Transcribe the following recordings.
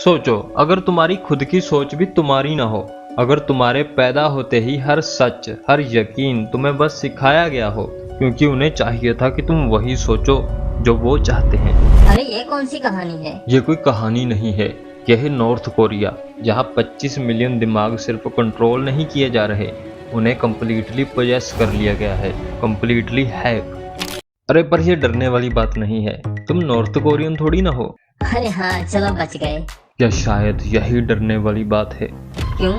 सोचो, अगर तुम्हारी खुद की सोच भी तुम्हारी ना हो, अगर तुम्हारे पैदा होते ही हर सच, हर यकीन तुम्हें बस सिखाया गया हो, क्योंकि उन्हें चाहिए था कि तुम वही सोचो जो वो चाहते हैं। अरे ये कौन सी कहानी है? ये कोई कहानी नहीं है, यह है नॉर्थ कोरिया, जहाँ 25 मिलियन दिमाग सिर्फ कंट्रोल नहीं किए जा रहे, उन्हें कम्प्लीटली पोजेस कर लिया गया है, कम्प्लीटली हैक। अरे पर ये डरने वाली बात नहीं है, तुम नॉर्थ कोरियन थोड़ी ना हो। अरे हाँ, चलो बच गए। या शायद यही डरने वाली बात है। क्यों?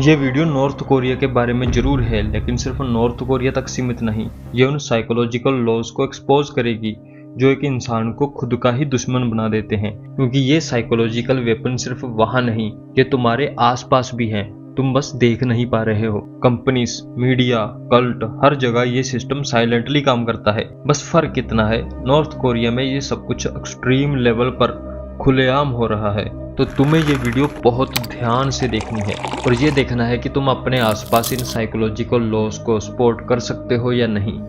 ये वीडियो नॉर्थ कोरिया के बारे में जरूर है, लेकिन सिर्फ नॉर्थ कोरिया तक सीमित नहीं। ये उन साइकोलॉजिकल लॉज को एक्सपोज करेगी जो एक इंसान को खुद का ही दुश्मन बना देते हैं, क्योंकि ये साइकोलॉजिकल वेपन सिर्फ वहां नहीं, ये तुम्हारे आसपास भी हैं, तुम बस देख नहीं पा रहे हो। कंपनीज, मीडिया, कल्ट, हर जगह ये सिस्टम साइलेंटली काम करता है। बस फर्क इतना है, नॉर्थ कोरिया में ये सब कुछ एक्सट्रीम लेवल पर खुलेआम हो रहा है। तो तुम्हें ये वीडियो बहुत ध्यान से देखनी है और ये देखना है कि तुम अपने आसपास इन साइकोलॉजिकल लॉज को सपोर्ट कर सकते हो या नहीं।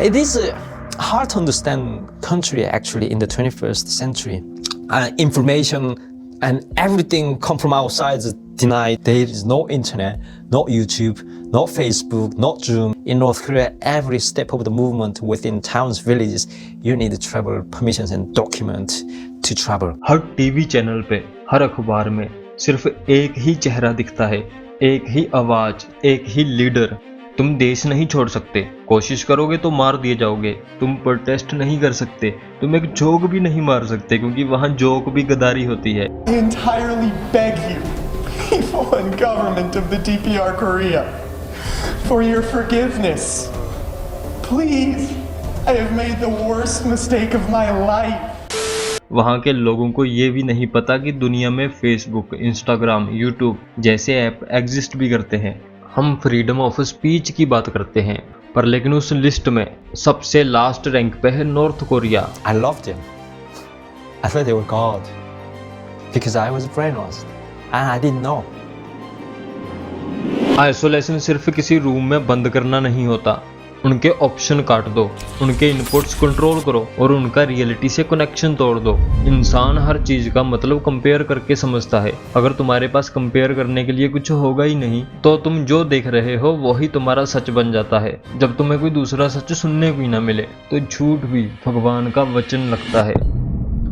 It is a hard to understand country actually in the 21st century. Information and everything come from outside is denied. There is no internet, not YouTube, not Facebook, not Zoom. In North Korea, every step of the movement within towns, villages, you need travel permissions and document to travel. Her TV channel पे, हर अखबार में सिर्फ एक ही चेहरा दिखता है, एक ही आवाज, एक ही लीडर। तुम देश नहीं छोड़ सकते, कोशिश करोगे तो मार दिए जाओगे। तुम प्रोटेस्ट नहीं कर सकते, तुम एक जोक भी नहीं मार सकते, क्योंकि वहां जोक भी गद्दारी होती है। I entirely beg you, people and government of the DPR Korea, for your forgiveness. Please, I have made the worst mistake of my life. वहाँ के लोगों को ये भी नहीं पता कि दुनिया में फेसबुक, इंस्टाग्राम, यूट्यूब जैसे ऐप एग्जिस्ट भी करते हैं। हम फ्रीडम ऑफ स्पीच की बात करते हैं, पर लेकिन उस लिस्ट में सबसे लास्ट रैंक पे है north Korea. I loved them. I thought they were God because I was brainwashed and I didn't know. Isolation सिर्फ किसी रूम में बंद करना नहीं होता, उनके ऑप्शन काट दो, उनके इनपुट्स कंट्रोल करो और उनका रियलिटी से कनेक्शन तोड़ दो। इंसान हर चीज का मतलब कंपेयर करके समझता है। अगर तुम्हारे पास कंपेयर करने के लिए कुछ होगा ही नहीं, तो तुम जो देख रहे हो वही तुम्हारा सच बन जाता है। जब तुम्हें कोई दूसरा सच सुनने को ही ना मिले, तो झूठ भी भगवान का वचन लगता है।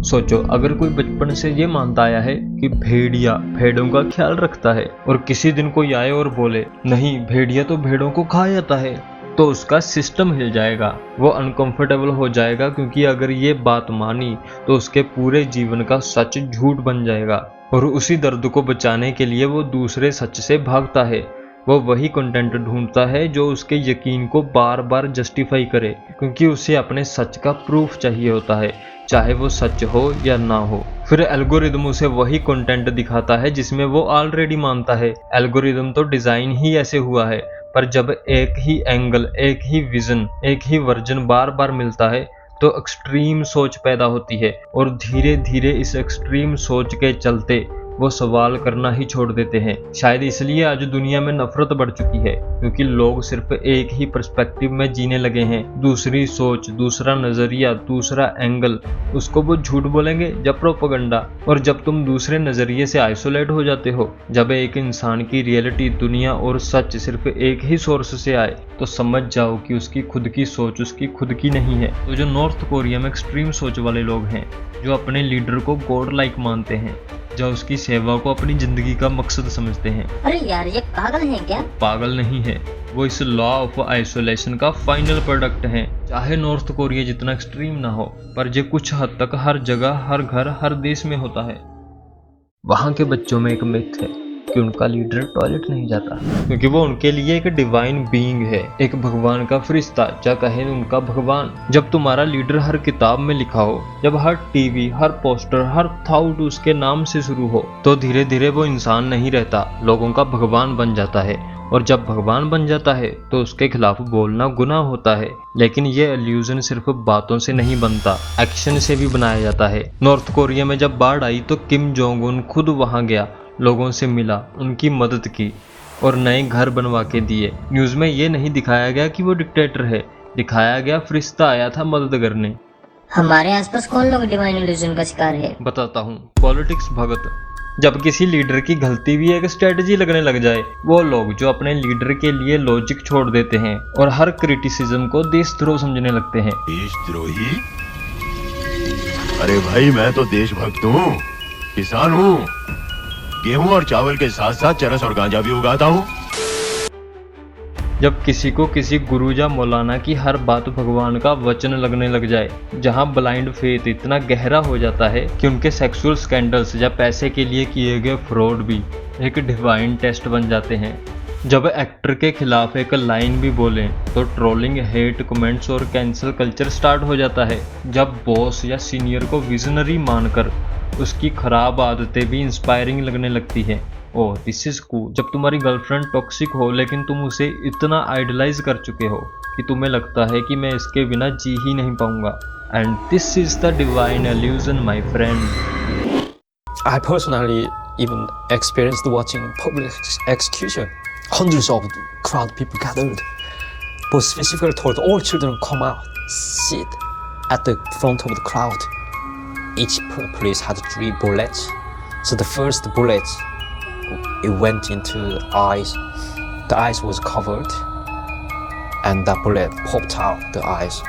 सोचो, अगर कोई बचपन से ये मानता आया है कि भेड़िया भेड़ों का ख्याल रखता है, और किसी दिन कोई आए और बोले नहीं, भेड़िया तो भेड़ों को खा जाता है, तो उसका सिस्टम हिल जाएगा, वो अनकंफर्टेबल हो जाएगा, क्योंकि अगर ये बात मानी तो उसके पूरे जीवन का सच झूठ बन जाएगा। और उसी दर्द को बचाने के लिए वो दूसरे सच से भागता है। वो वही कंटेंट ढूंढता है जो उसके यकीन को बार बार जस्टिफाई करे, क्योंकि उसे अपने सच का प्रूफ चाहिए होता है, चाहे वो सच हो या ना हो। फिर एल्गोरिदम उसे वही कंटेंट दिखाता है जिसमें वो ऑलरेडी मानता है। एल्गोरिदम तो डिजाइन ही ऐसे हुआ है, पर जब एक ही एंगल, एक ही विजन, एक ही वर्जन बार बार मिलता है, तो एक्सट्रीम सोच पैदा होती है, और धीरे धीरे इस एक्सट्रीम सोच के चलते वो सवाल करना ही छोड़ देते हैं। शायद इसलिए आज दुनिया में नफरत बढ़ चुकी है, क्योंकि लोग सिर्फ एक ही पर्सपेक्टिव में जीने लगे हैं। दूसरी सोच, दूसरा नजरिया, दूसरा एंगल, उसको वो झूठ बोलेंगे या प्रोपेगेंडा। और जब तुम दूसरे नजरिए से आइसोलेट हो जाते हो, जब एक इंसान की रियलिटी, दुनिया और सच सिर्फ एक ही सोर्स से आए, तो समझ जाओ कि उसकी खुद की सोच उसकी खुद की नहीं है। तो जो नॉर्थ कोरिया में एक्सट्रीम सोच वाले लोग हैं, जो अपने लीडर को गॉड लाइक मानते हैं, जो उसकी सेवा को अपनी जिंदगी का मकसद समझते हैं। अरे यार, ये पागल है क्या? पागल नहीं है, वो इस लॉ ऑफ आइसोलेशन का फाइनल प्रोडक्ट है। चाहे नॉर्थ कोरिया जितना एक्सट्रीम ना हो, पर ये कुछ हद तक हर जगह, हर घर, हर देश में होता है। वहाँ के बच्चों में एक मिथ है कि उनका लीडर टॉयलेट नहीं जाता, क्योंकि वो उनके लिए एक डिवाइन बीइंग है, एक भगवान का फरिश्ता, या कहें उनका भगवान। जब तुम्हारा लीडर हर किताब में लिखा हो, जब हर टीवी, हर पोस्टर, हर थॉट उसके नाम से शुरू हो, तो धीरे धीरे वो इंसान नहीं रहता, लोगों का भगवान बन जाता है। और जब भगवान बन जाता है तो उसके खिलाफ बोलना गुनाह होता है। लेकिन ये इल्यूजन सिर्फ बातों से नहीं बनता, एक्शन से भी बनाया जाता है। नॉर्थ कोरिया में जब बाढ़ आई तो किम जोंग उन खुद वहां गया, लोगों से मिला, उनकी मदद की और नए घर बनवा के दिए। न्यूज़ में ये नहीं दिखाया गया कि वो डिक्टेटर है, दिखाया गया फरिश्ता आया था मदद करने। हमारे आसपास कौन लोग डिवाइन इल्यूजन का शिकार है? बताता हूँ। पॉलिटिक्स भगत। जब किसी लीडर की गलती भी एक स्ट्रेटजी लगने लग जाए, वो लोग जो अपने लीडर के लिए लॉजिक छोड़ देते हैं और हर क्रिटिसिज्म को देशद्रोह समझने लगते हैं। देशद्रोही? अरे भाई, मैं तो देशभक्त हूँ, किसान हूँ, गेहूं और चावल के साथ साथ चरस और गांजा भी उगाता हूँ। जब किसी को किसी गुरु या मौलाना की हर बात भगवान का वचन लगने लग जाए, जहां ब्लाइंड फेथ इतना गहरा हो जाता है कि उनके सेक्सुअल स्कैंडल्स या पैसे के लिए किए गए फ्रॉड भी एक डिवाइन टेस्ट बन जाते हैं। जब एक्टर के खिलाफ एक लाइन भी बोलें तो ट्रोलिंग, हेट कमेंट्स और कैंसल कल्चर स्टार्ट हो जाता है। जब बॉस या सीनियर को विजनरी मानकर उसकी खराब आदतें भी इंस्पायरिंग लगने लगती हैं। Oh this is cool. जब तुम्हारी गर्लफ्रेंड टॉक्सिक हो लेकिन तुम उसे इतना आइडलाइज कर चुके हो कि तुम्हें लगता है कि मैं इसके बिना जी ही नहीं पाऊंगा। And this is the divine illusion my friend. I personally even experienced watching public execution. Hundreds of crowd people gathered. But specifically told all children come out, sit at the front of the crowd. Each police had 3 bullets. So the first bullet, it went into the eyes. The eyes was covered, and the bullet popped out the eyes.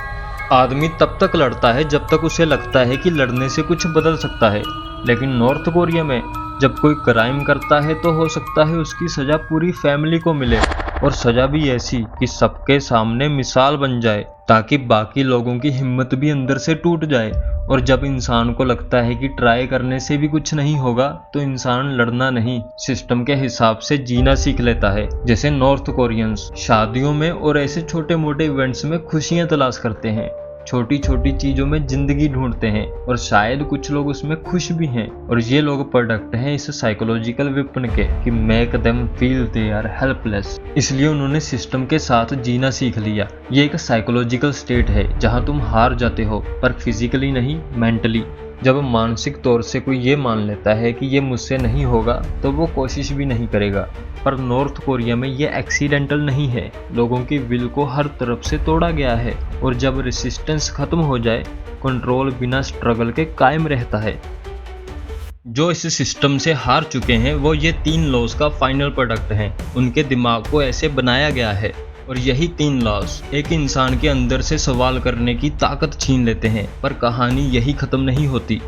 आदमी तब तक लड़ता है जब तक उसे लगता है कि लड़ने से कुछ बदल सकता है, लेकिन नॉर्थ कोरिया में जब कोई क्राइम करता है तो हो सकता है उसकी सजा पूरी फैमिली को मिले, और सजा भी ऐसी कि सबके सामने मिसाल बन जाए, ताकि बाकी लोगों की हिम्मत भी अंदर से टूट जाए। और जब इंसान को लगता है कि ट्राई करने से भी कुछ नहीं होगा, तो इंसान लड़ना नहीं, सिस्टम के हिसाब से जीना सीख लेता है। जैसे नॉर्थ कोरियंस शादियों में और ऐसे छोटे मोटे इवेंट्स में खुशियां तलाश करते हैं, छोटी छोटी चीजों में जिंदगी ढूंढते हैं, और शायद कुछ लोग उसमें खुश भी हैं। और ये लोग प्रोडक्ट हैं इस साइकोलॉजिकल वेपन के कि make them feel they are helpless. इसलिए उन्होंने सिस्टम के साथ जीना सीख लिया। ये एक साइकोलॉजिकल स्टेट है जहां तुम हार जाते हो, पर फिजिकली नहीं, मेंटली। जब मानसिक तौर से कोई ये मान लेता है कि ये मुझसे नहीं होगा, तो वो कोशिश भी नहीं करेगा। पर नॉर्थ कोरिया में ये एक्सीडेंटल नहीं है, लोगों की विल को हर तरफ से तोड़ा गया है, और जब रेसिस्टेंस खत्म हो जाए, कंट्रोल बिना स्ट्रगल के कायम रहता है। जो इस सिस्टम से हार चुके हैं वो ये 3 लॉज का फाइनल प्रोडक्ट हैं। उनके दिमाग को ऐसे बनाया गया है, और यही 3 लॉज एक इंसान के अंदर से सवाल करने की ताकत छीन लेते हैं। पर कहानी यही खत्म नहीं होती।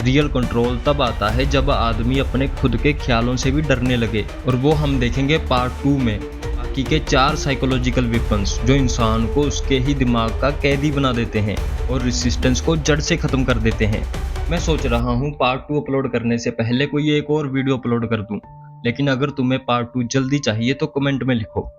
रियल कंट्रोल तब आता है जब आदमी अपने खुद के ख्यालों से भी डरने लगे, और वो हम देखेंगे पार्ट 2 में। बाकी के 4 साइकोलॉजिकल वेपन्स जो इंसान को उसके ही दिमाग का कैदी बना देते हैं और रेसिस्टेंस को जड़ से खत्म कर देते हैं। मैं सोच रहा हूँ पार्ट 2 अपलोड करने से पहले कोई एक और वीडियो अपलोड कर दूँ, लेकिन अगर तुम्हें पार्ट 2 जल्दी चाहिए तो कमेंट में लिखो।